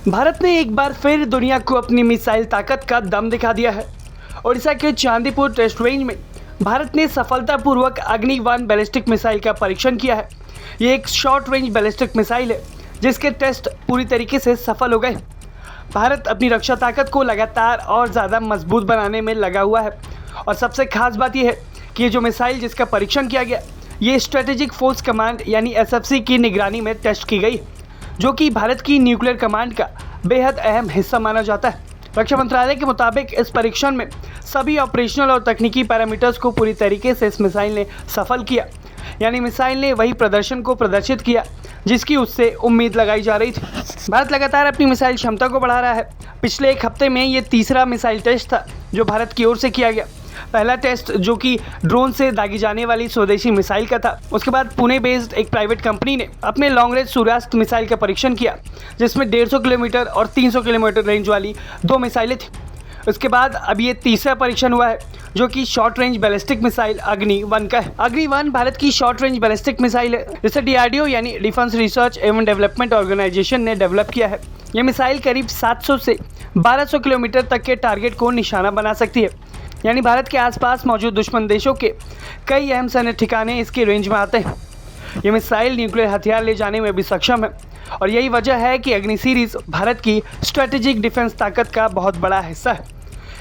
भारत ने एक बार फिर दुनिया को अपनी मिसाइल ताकत का दम दिखा दिया है। ओडिशा के चांदीपुर टेस्ट रेंज में भारत ने सफलतापूर्वक अग्नि-1 बैलिस्टिक मिसाइल का परीक्षण किया है। ये एक शॉर्ट रेंज बैलिस्टिक मिसाइल है जिसके टेस्ट पूरी तरीके से सफल हो गए। भारत अपनी रक्षा ताकत को लगातार और ज़्यादा मजबूत बनाने में लगा हुआ है और सबसे खास बात यह है कि ये जो मिसाइल जिसका परीक्षण किया गया ये स्ट्रेटेजिक फोर्स कमांड यानी SFC की निगरानी में टेस्ट की गई, जो कि भारत की न्यूक्लियर कमांड का बेहद अहम हिस्सा माना जाता है। रक्षा मंत्रालय के मुताबिक इस परीक्षण में सभी ऑपरेशनल और तकनीकी पैरामीटर्स को पूरी तरीके से इस मिसाइल ने सफल किया, यानी मिसाइल ने वही प्रदर्शन को प्रदर्शित किया जिसकी उससे उम्मीद लगाई जा रही थी। भारत लगातार अपनी मिसाइल क्षमता को बढ़ा रहा है। पिछले एक हफ्ते में ये तीसरा मिसाइल टेस्ट था जो भारत की ओर से किया गया। पहला टेस्ट जो कि ड्रोन से दागी जाने वाली स्वदेशी मिसाइल का था। उसके बाद पुणे बेस्ड एक प्राइवेट कंपनी ने अपने लॉन्ग रेंज सूर्यास्त मिसाइल का परीक्षण किया जिसमें 150 किलोमीटर और 300 किलोमीटर रेंज वाली 2 मिसाइलें थी। उसके बाद अब ये तीसरा परीक्षण हुआ है जो कि शॉर्ट रेंज बैलिस्टिक मिसाइल अग्नि-1 का है। अग्नि-1 भारत की शॉर्ट रेंज बैलिस्टिक मिसाइल है जिसे DRDO यानी डिफेंस रिसर्च एवं डेवलपमेंट ऑर्गेनाइजेशन ने डेवलप किया है। यह मिसाइल करीब 700 से 1200 किलोमीटर तक के टारगेट को निशाना बना सकती है, यानी भारत के आसपास मौजूद दुश्मन देशों के कई अहम सैन्य ठिकाने इसके रेंज में आते हैं। ये मिसाइल न्यूक्लियर हथियार ले जाने में भी सक्षम है और यही वजह है कि अग्नि सीरीज भारत की स्ट्रेटेजिक डिफेंस ताकत का बहुत बड़ा हिस्सा है।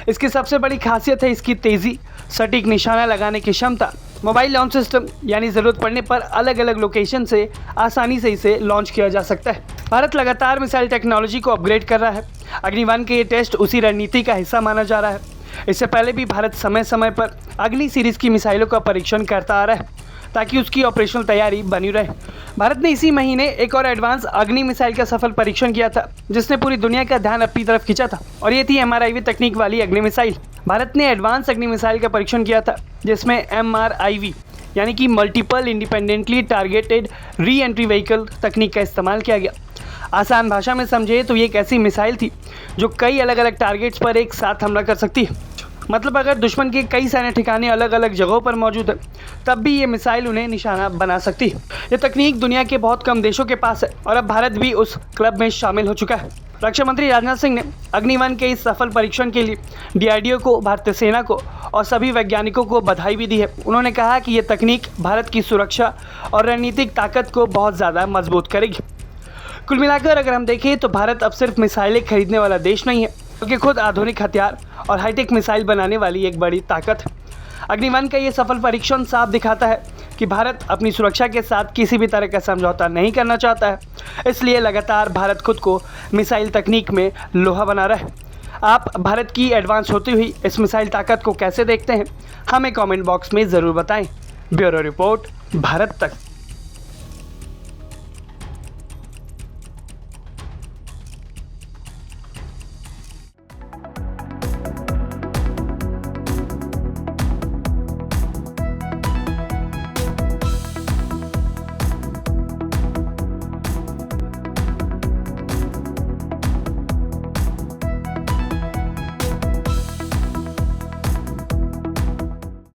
इसकी सबसे बड़ी खासियत है इसकी तेज़ी, सटीक निशाना लगाने की क्षमता, मोबाइल लॉन्च सिस्टम, यानी ज़रूरत पड़ने पर अलग अलग लोकेशन से आसानी से इसे लॉन्च किया जा सकता है। भारत लगातार मिसाइल टेक्नोलॉजी को अपग्रेड कर रहा है। अग्नि-1 के ये टेस्ट उसी रणनीति का हिस्सा माना जा रहा है। इससे पहले भी भारत समय समय पर अग्नि सीरीज़ की मिसाइलों का परीक्षण करता आ रहा है ताकि उसकी ऑपरेशनल तैयारी बनी रहे। भारत ने इसी महीने एक और एडवांस अग्नि मिसाइल का सफल परीक्षण किया था जिसने पूरी दुनिया का ध्यान अपनी तरफ खींचा था और ये थी MRIV तकनीक वाली अग्नि मिसाइल। भारत ने एडवांस अग्नि मिसाइल का परीक्षण किया था जिसमें MRIV यानी कि multiple independently targeted re entry vehicle तकनीक का इस्तेमाल किया गया। आसान भाषा में समझे तो ये एक ऐसी मिसाइल थी जो कई अलग अलग टारगेट्स पर एक साथ हमला कर सकती है। मतलब अगर दुश्मन के कई सैन्य ठिकाने अलग अलग जगहों पर मौजूद है तब भी ये मिसाइल उन्हें निशाना बना सकती है। ये तकनीक दुनिया के बहुत कम देशों के पास है और अब भारत भी उस क्लब में शामिल हो चुका है। रक्षा मंत्री राजनाथ सिंह ने अग्नि-1 के इस सफल परीक्षण के लिए DRDO को, भारतीय सेना को और सभी वैज्ञानिकों को बधाई भी दी है। उन्होंने कहा कि ये तकनीक भारत की सुरक्षा और रणनीतिक ताकत को बहुत ज़्यादा मजबूत करेगी। कुल मिलाकर अगर हम देखें तो भारत अब सिर्फ मिसाइलें खरीदने वाला देश नहीं है बल्कि खुद आधुनिक हथियार और हाईटेक मिसाइल बनाने वाली एक बड़ी ताकत है। अग्नि-1 का ये सफल परीक्षण साफ दिखाता है कि भारत अपनी सुरक्षा के साथ किसी भी तरह का समझौता नहीं करना चाहता है, इसलिए लगातार भारत खुद को मिसाइल तकनीक में लोहा बना रहा है। आप भारत की एडवांस होती हुई इस मिसाइल ताकत को कैसे देखते हैं, हमें कमेंट बॉक्स में ज़रूर बताएं। ब्यूरो रिपोर्ट, भारत तक।